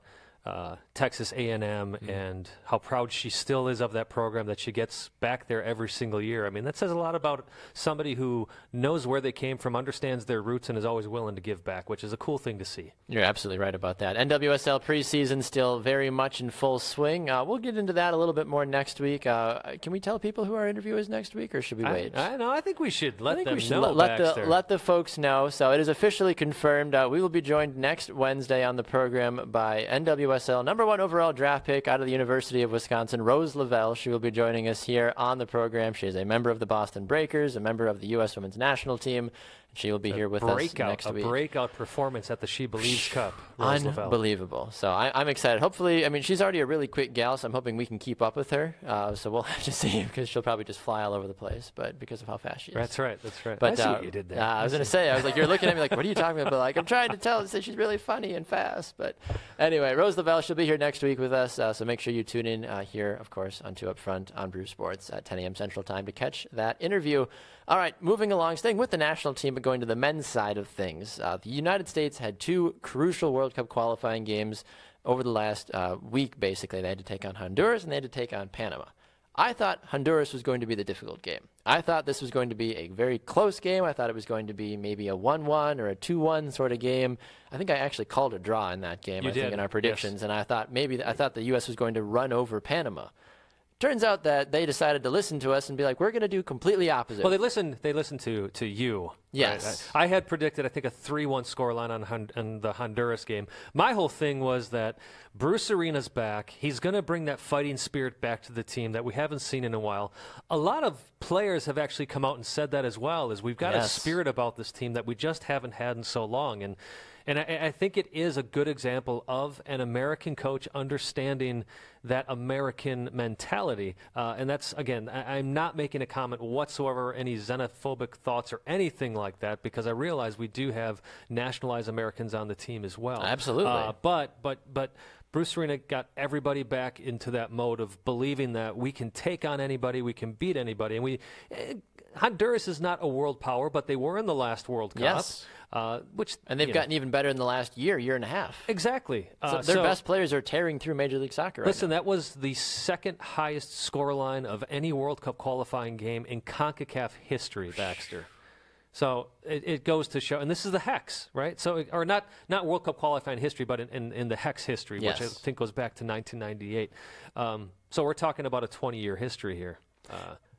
Texas A&M and how proud she still is of that program, that she gets back there every single year. I mean, that says a lot about somebody who knows where they came from, understands their roots, and is always willing to give back, which is a cool thing to see. You're absolutely right about that. NWSL preseason still very much in full swing. We'll get into that a little bit more next week. Can we tell people who our interview is next week, or should we wait? I think we should let them know, let the folks know. So it is officially confirmed. We will be joined next Wednesday on the program by NWSL number 1 overall draft pick out of the University of Wisconsin, Rose Lavelle. She will be joining us here on the program. She is a member of the Boston Breakers, a member of the U.S. Women's National Team. She will be here with us next week. A breakout performance at the She Believes Cup. Unbelievable. So I'm excited. Hopefully, I mean, she's already a really quick gal, so I'm hoping we can keep up with her. So we'll have to see, because she'll probably just fly all over the place, but because of how fast she is. That's right. But, I see what you did there. I was going to say, I was like, you're looking at me like, what are you talking about? But like, I'm trying to say she's really funny and fast. But anyway, Rose Lavelle, she'll be here next week with us. So make sure you tune in here, of course, on 2 Up Front on Brew Sports at 10 a.m. Central Time to catch that interview. All right, moving along, staying with the national team, but going to the men's side of things. The United States had 2 crucial World Cup qualifying games over the last week, basically. They had to take on Honduras and they had to take on Panama. I thought Honduras was going to be the difficult game. I thought this was going to be a very close game. I thought it was going to be maybe a 1-1 or a 2-1 sort of game. I think I actually called a draw in that game, think, in our predictions. Yes. And I thought the U.S. was going to run over Panama. Turns out that they decided to listen to us and be like, we're going to do completely opposite. Well, they listened to you. Yes. Right? I had predicted, I think, a 3-1 scoreline on the Honduras game. My whole thing was that Bruce Arena's back. He's going to bring that fighting spirit back to the team that we haven't seen in a while. A lot of players have actually come out and said that as well, is we've got a spirit about this team that we just haven't had in so long. And I think it is a good example of an American coach understanding that American mentality. And that's, again, I'm not making a comment whatsoever, any xenophobic thoughts or anything like that, because I realize we do have nationalized Americans on the team as well. Absolutely. But Bruce Arena got everybody back into that mode of believing that we can take on anybody, we can beat anybody. And Honduras is not a world power, but they were in the last World Cup. Yes. And they've gotten even better in the last year and a half. Exactly. So their best players are tearing through Major League Soccer right now. That was the second highest scoreline of any World Cup qualifying game in CONCACAF history, Baxter. So it goes to show, and this is the Hex, right? So, or not World Cup qualifying history, but in the Hex history, which I think goes back to 1998. So we're talking about a 20-year history here.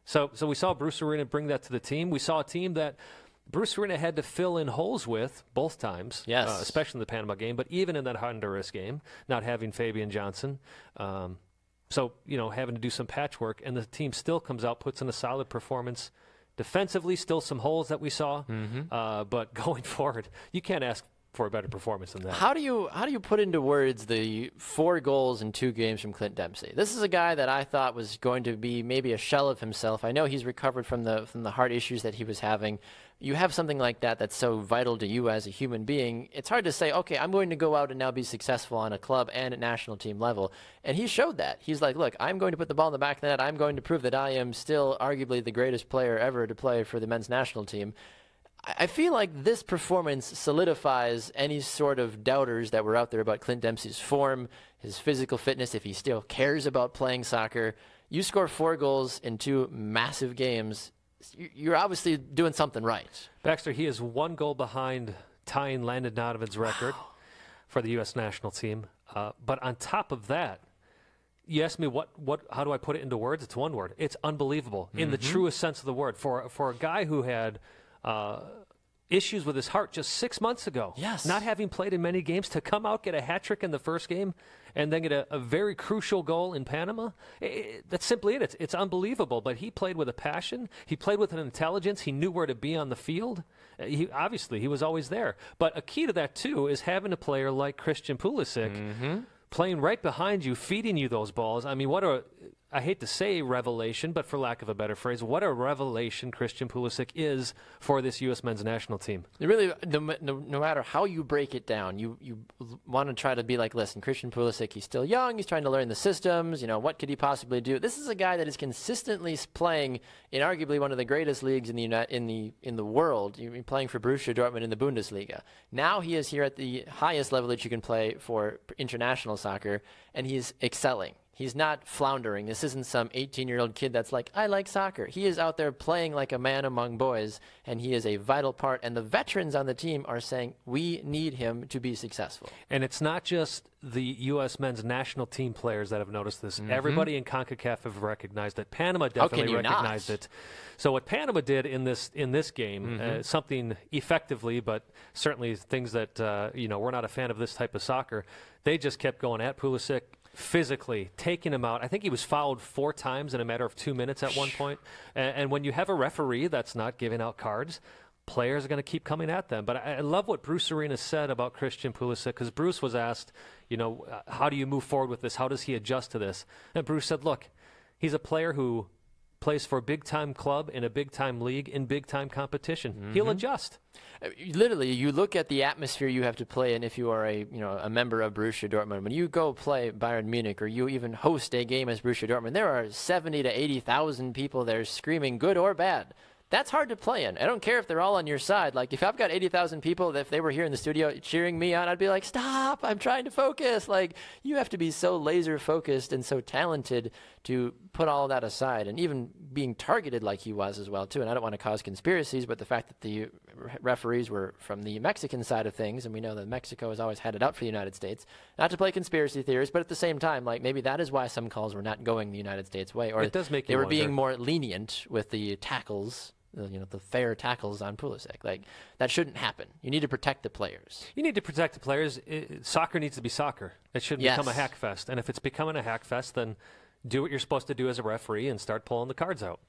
So we saw Bruce Arena bring that to the team. We saw a team that Bruce Arena had to fill in holes with both times, especially in the Panama game, but even in that Honduras game, not having Fabian Johnson. So, having to do some patchwork, and the team still comes out, puts in a solid performance. Defensively, still some holes that we saw, but going forward, you can't ask for a better performance than that. How do you put into words the 4 goals in 2 games from Clint Dempsey? This is a guy that I thought was going to be maybe a shell of himself. I know he's recovered from the heart issues that he was having. You have something like that that's so vital to you as a human being. It's hard to say, okay, I'm going to go out and now be successful on a club and at national team level. And he showed that. He's like, look, I'm going to put the ball in the back of the net. I'm going to prove that I am still arguably the greatest player ever to play for the men's national team. I feel like this performance solidifies any sort of doubters that were out there about Clint Dempsey's form, his physical fitness, if he still cares about playing soccer. You score 4 goals in 2 massive games. You're obviously doing something right. Baxter, he is 1 goal behind tying Landon Donovan's record for the U.S. national team. But on top of that, you asked me how do I put it into words? It's one word. It's unbelievable in the truest sense of the word. For a guy who had issues with his heart just 6 months ago, not having played in many games, to come out, get a hat trick in the first game, and then get a very crucial goal in Panama, that's simply it. It's unbelievable. But he played with a passion. He played with an intelligence. He knew where to be on the field. Obviously, he was always there. But a key to that, too, is having a player like Christian Pulisic playing right behind you, feeding you those balls. I mean, I hate to say revelation, but for lack of a better phrase, what a revelation Christian Pulisic is for this U.S. men's national team. It really, no matter how you break it down, you want to try to be like, listen, Christian Pulisic, he's still young, he's trying to learn the systems, what could he possibly do? This is a guy that is consistently playing in arguably one of the greatest leagues in the world. You're playing for Borussia Dortmund in the Bundesliga. Now he is here at the highest level that you can play for international soccer, and he's excelling. He's not floundering. This isn't some 18-year-old kid that's like, I like soccer. He is out there playing like a man among boys, and he is a vital part. And the veterans on the team are saying, we need him to be successful. And it's not just the U.S. men's national team players that have noticed this. Everybody in CONCACAF have recognized it. Panama definitely recognized it. So what Panama did in this game, something effectively, but certainly things that, we're not a fan of this type of soccer, they just kept going at Pulisic, physically taking him out. I think he was fouled 4 times in a matter of 2 minutes at one point. And when you have a referee that's not giving out cards, players are going to keep coming at them. But I love what Bruce Arena said about Christian Pulisic, because Bruce was asked, how do you move forward with this? How does he adjust to this? And Bruce said, look, he's a player who plays for a big-time club in a big-time league in big-time competition. He'll adjust. Literally, you look at the atmosphere you have to play in if you are a member of Borussia Dortmund. When you go play Bayern Munich or you even host a game as Borussia Dortmund, there are 70 to 80,000 people there screaming, good or bad. That's hard to play in. I don't care if they're all on your side. Like, if I've got 80,000 people, if they were here in the studio cheering me on, I'd be like, stop, I'm trying to focus. Like, you have to be so laser focused and so talented to put all of that aside, and even being targeted like he was as well, too. And I don't want to cause conspiracies, but the fact that the referees were from the Mexican side of things, and we know that Mexico has always had it out for the United States, not to play conspiracy theories, but at the same time, like, maybe that is why some calls were not going the United States way, or it does make they you were wonder. being more lenient with the tackles. The fair tackles on Pulisic. Like, that shouldn't happen. You need to protect the players. You need to protect the players. Soccer needs to be soccer. It shouldn't become a hack fest. And if it's becoming a hack fest, then do what you're supposed to do as a referee and start pulling the cards out.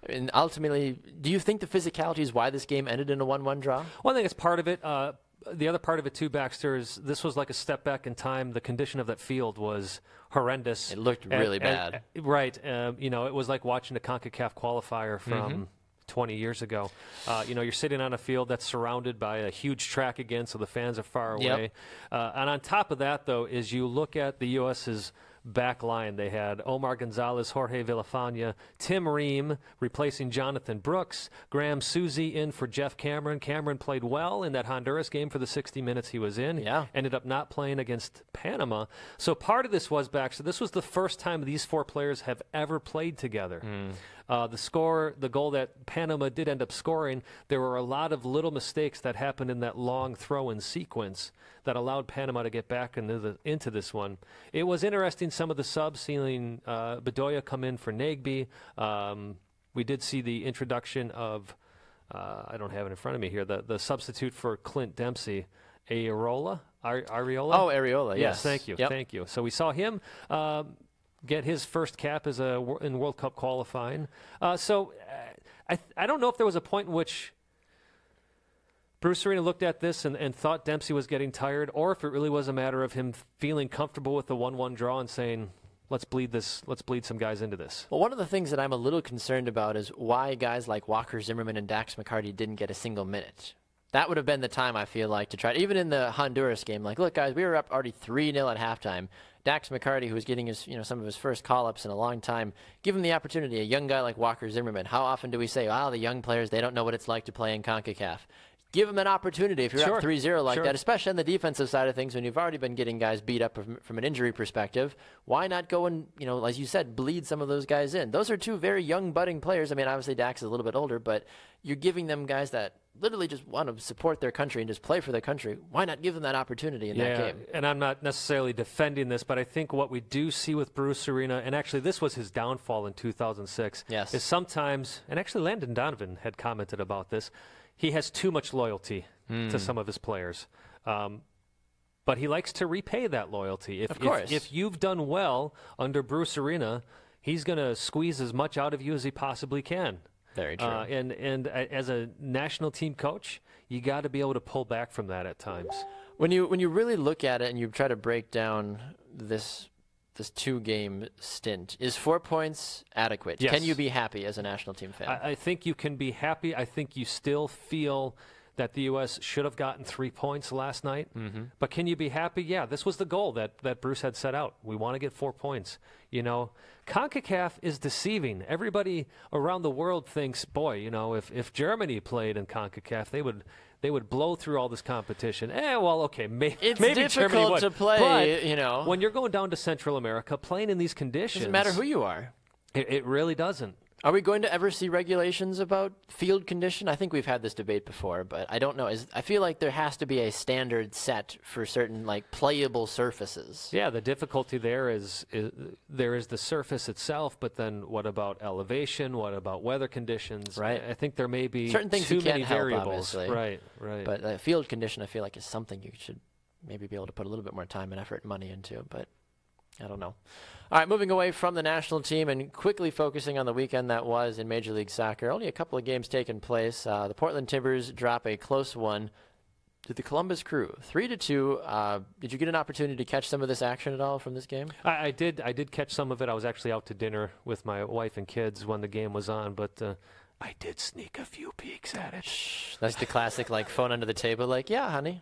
And ultimately, do you think the physicality is why this game ended in a 1-1 draw? Well, I think it's part of it. The other part of it, too, Baxter, is this was like a step back in time. The condition of that field was horrendous. It looked really bad. Right. It was like watching a CONCACAF qualifier from 20 years ago. You're sitting on a field that's surrounded by a huge track again, so the fans are far away. And on top of that, though, is you look at the U.S.'s back line. They had Omar Gonzalez, Jorge Villafana, Tim Ream replacing Jonathan Brooks, Graham Suzy in for Jeff Cameron. Cameron played well in that Honduras game for the 60 minutes he was in. Ended up not playing against Panama. So part of this was, Baxter, this was the first time these 4 players have ever played together. The goal that Panama did end up scoring, there were a lot of little mistakes that happened in that long throw-in sequence that allowed Panama to get back into this one. It was interesting, some of the subs, seeing Bedoya come in for Nagbe. We did see the introduction of, I don't have it in front of me here, the substitute for Clint Dempsey, Areola? Oh, Areola, yes. Thank you, thank you. So we saw him get his first cap as in World Cup qualifying. I don't know if there was a point in which Bruce Arena looked at this and thought Dempsey was getting tired, or if it really was a matter of him feeling comfortable with the 1-1 draw and saying, let's bleed some guys into this. Well, one of the things that I'm a little concerned about is why guys like Walker Zimmerman and Dax McCarty didn't get a single minute. That would have been the time, I feel like, to try. Even in the Honduras game, like, look, guys, we were up already 3-0 at halftime. Dax McCarty, who was getting his, some of his first call-ups in a long time, give him the opportunity. A young guy like Walker Zimmerman. How often do we say, the young players, they don't know what it's like to play in CONCACAF? Give them an opportunity if you're up 3-0 like that, especially on the defensive side of things when you've already been getting guys beat up from an injury perspective. Why not go and, as you said, bleed some of those guys in? Those are 2 very young, budding players. I mean, obviously Dax is a little bit older, but you're giving them guys that literally just want to support their country and just play for their country. Why not give them that opportunity in that game? And I'm not necessarily defending this, but I think what we do see with Bruce Arena, and actually this was his downfall in 2006, is sometimes, and actually Landon Donovan had commented about this, he has too much loyalty to some of his players. But he likes to repay that loyalty. Of course. If you've done well under Bruce Arena, he's going to squeeze as much out of you as he possibly can. Very true. And as a national team coach, you got to be able to pull back from that at times. When you really look at it and you try to break down this 2-game stint, is 4 points adequate? Yes. Can you be happy as a national team fan? I think you can be happy. I think you still feel that the U.S. should have gotten 3 points last night. Mm-hmm. But can you be happy? Yeah, this was the goal that Bruce had set out. We want to get 4 points. You know, CONCACAF is deceiving. Everybody around the world thinks, boy, you know, if Germany played in CONCACAF, they would blow through all this competition. Well, okay, maybe difficult Germany would. to play, but you know. When you're going down to Central America, playing in these conditions. Doesn't matter who you are. It really doesn't. Are we going to ever see regulations about field condition? I think we've had this debate before, but I don't know. I feel like there has to be a standard set for certain like playable surfaces. Yeah, the difficulty there is there is the surface itself, but then what about elevation? What about weather conditions? Right. I think there may be certain things too you can't many help, variables. obviously. Right. But field condition, I feel like, is something you should maybe be able to put a little bit more time and effort and money into, but I don't know. All right, moving away from the national team and quickly focusing on the weekend that was in Major League Soccer. Only a couple of games taking place. The Portland Timbers drop a close one to the Columbus Crew, 3-2. Did you get an opportunity to catch some of this action at all from this game? I did catch some of it. I was actually out to dinner with my wife and kids when the game was on, but I did sneak a few peeks at it. Shh, that's the classic, like, phone under the table, like, yeah, honey.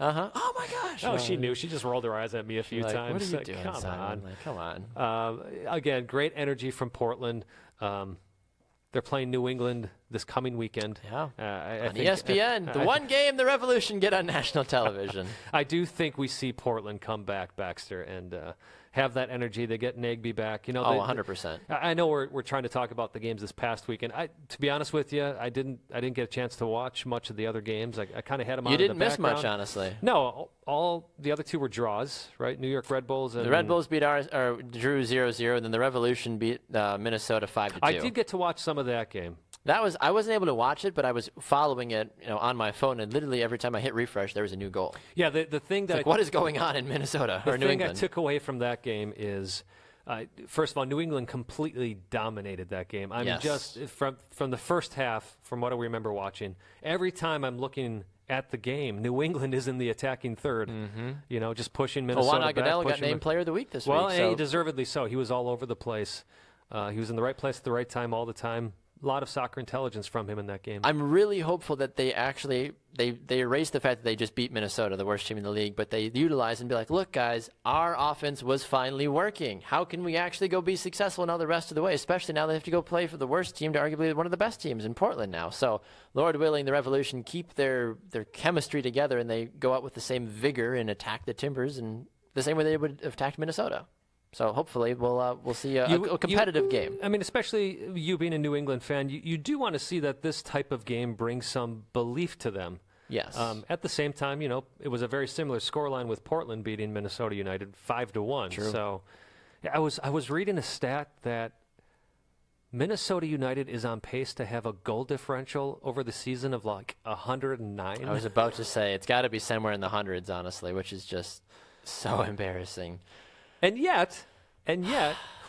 Uh-huh. Oh, my gosh. Oh, she knew. She just rolled her eyes at me a few times. What are you doing, Simon? Come on. Again, great energy from Portland. They're playing New England this coming weekend. Yeah. On ESPN. The one game the Revolution get on national television. I do think we see Portland come back, Baxter, and have that energy. They get Nagbe back. You know, 100%. I know we're trying to talk about the games this past weekend. To be honest with you, I didn't get a chance to watch much of the other games. I kind of had them on in the background. You didn't miss much, honestly. No, all the other two were draws, right? New York Red Bulls. And the Red Bulls drew 0-0, and then the Revolution beat Minnesota 5-2. I did get to watch some of that game. I wasn't able to watch it, but I was following it, on my phone, and literally every time I hit refresh, there was a new goal. Yeah, the thing that what is going on in Minnesota or New England? The thing I took away from that game is, first of all, New England completely dominated that game. Just from the first half, from what I remember watching, every time I'm looking at the game, New England is in the attacking third. Mm-hmm. Just pushing Minnesota back. Juan Agudelo got named Player of the Week this week. Well, and deservedly so. He was all over the place. He was in the right place at the right time all the time. A lot of soccer intelligence from him in that game. I'm really hopeful that they actually they erase the fact that they just beat Minnesota, the worst team in the league, but they utilize and be like, look, guys, our offense was finally working. How can we actually go be successful now the rest of the way, especially now they have to go play for the worst team to arguably one of the best teams in Portland now. So, Lord willing, the Revolution keep their chemistry together and they go out with the same vigor and attack the Timbers and the same way they would have attacked Minnesota. So hopefully we'll see a competitive game. I mean, especially you being a New England fan, you do want to see that this type of game brings some belief to them. Yes. At the same time, it was a very similar scoreline with Portland beating Minnesota United 5-1. True. So I was reading a stat that Minnesota United is on pace to have a goal differential over the season of like 109. I was about to say it's got to be somewhere in the hundreds, honestly, which is just so embarrassing. And yet,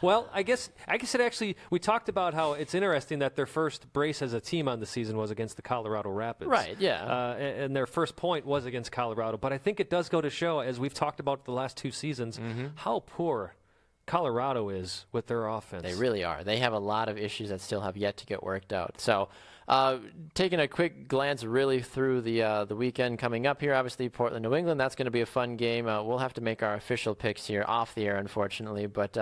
well, I guess it actually, we talked about how it's interesting that their first brace as a team on the season was against the Colorado Rapids. Right, yeah. And their first point was against Colorado. But I think it does go to show, as we've talked about the last two seasons, how poor Colorado is with their offense. They really are. They have a lot of issues that still have yet to get worked out. So, taking a quick glance really through the weekend coming up here, obviously Portland, New England, that's going to be a fun game. We'll have to make our official picks here off the air, unfortunately. But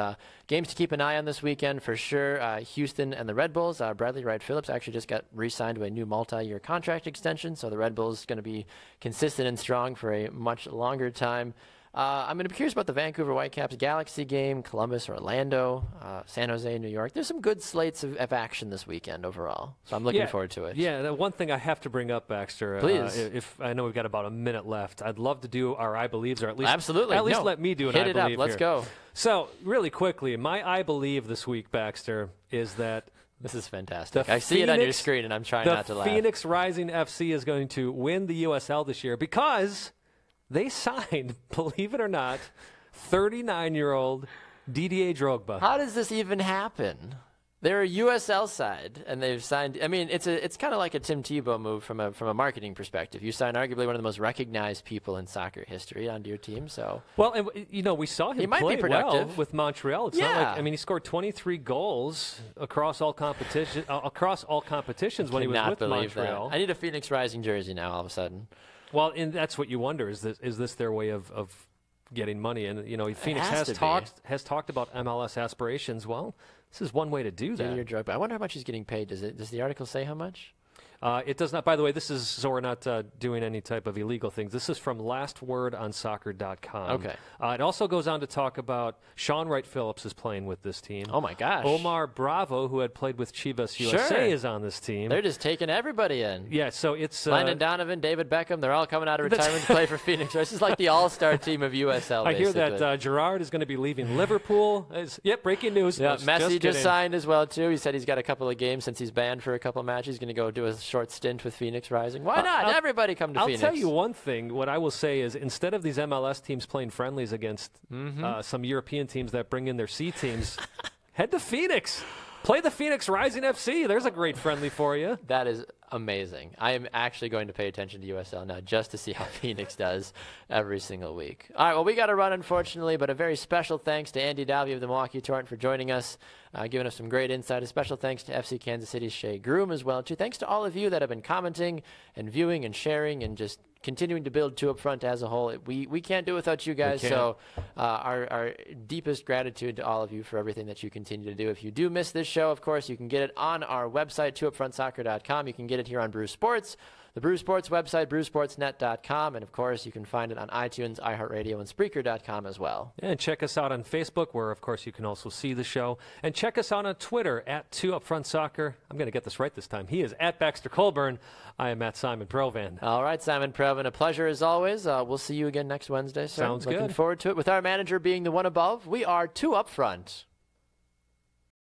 games to keep an eye on this weekend for sure. Houston and the Red Bulls. Bradley Wright Phillips actually just got re-signed to a new multi-year contract extension, so the Red Bulls going to be consistent and strong for a much longer time. I'm going to be curious about the Vancouver Whitecaps Galaxy game, Columbus, Orlando, San Jose, New York. There's some good slates of action this weekend overall, so I'm looking forward to it. Yeah, the one thing I have to bring up, Baxter, please. If I know we've got about a minute left, I'd love to do our I Believes, or at least let me do an Hit I it Believe up. Let's go. So, really quickly, my I Believe this week, Baxter, is that this is fantastic. I see it on your screen, and I'm trying not to laugh. The Phoenix Rising FC is going to win the USL this year because they signed, believe it or not, 39-year-old Didier Drogba. How does this even happen? They're a USL side, and they've signed. I mean, it's kind of like a Tim Tebow move from a marketing perspective. You sign arguably one of the most recognized people in soccer history onto your team. So well, and we saw him play well with Montreal. It's not like he scored 23 goals across all competitions when he was with Montreal. That. I need a Phoenix Rising jersey now. All of a sudden. Well, and that's what you wonder: is this their way of getting money? And Phoenix has talked about MLS aspirations. Well. This is one way to do that. But I wonder how much he's getting paid. Does the article say how much? It does not. By the way, so we're not doing any type of illegal things. This is from lastwordonsoccer.com. Okay. It also goes on to talk about Sean Wright-Phillips is playing with this team. Oh, my gosh. Omar Bravo, who had played with Chivas USA, is on this team. They're just taking everybody in. Yeah, so it's... Landon Donovan, David Beckham, they're all coming out of retirement to play for Phoenix. This is like the all-star team of USL, I hear that Gerard is going to be leaving Liverpool. Yep, breaking news. Yeah, Messi just signed as well, too. He said he's got a couple of games since he's banned for a couple of matches. He's going to go do a short stint with Phoenix Rising. Why not? Everybody come to Phoenix. I'll tell you one thing. What I will say is instead of these MLS teams playing friendlies against some European teams that bring in their C teams, head to Phoenix. Play the Phoenix Rising FC. There's a great friendly for you. That is amazing. I am actually going to pay attention to USL now just to see how Phoenix does every single week. All right, well, we got to run, unfortunately, but a very special thanks to Andy Davi of the Milwaukee Torrent for joining us, giving us some great insight. A special thanks to FC Kansas City's Shea Groom as well, too. Thanks to all of you that have been commenting and viewing and sharing and just continuing to build Two Up Front as a whole. We can't do it without you guys, so our deepest gratitude to all of you for everything that you continue to do. If you do miss this show, of course, you can get it on our website, twoupfrontsoccer.com. You can get it here on Brew Sports, the Brew Sports website, brewsportsnet.com, and, of course, you can find it on iTunes, iHeartRadio, and Spreaker.com as well. Yeah, and check us out on Facebook, where, of course, you can also see the show. And check us out on Twitter, at 2UpFrontSoccer. I'm going to get this right this time. He is at Baxter Colburn. I am at Simon Provan. All right, Simon Provan, a pleasure as always. We'll see you again next Wednesday. Sounds good. Looking forward to it. With our manager being the one above, we are Two Up Front.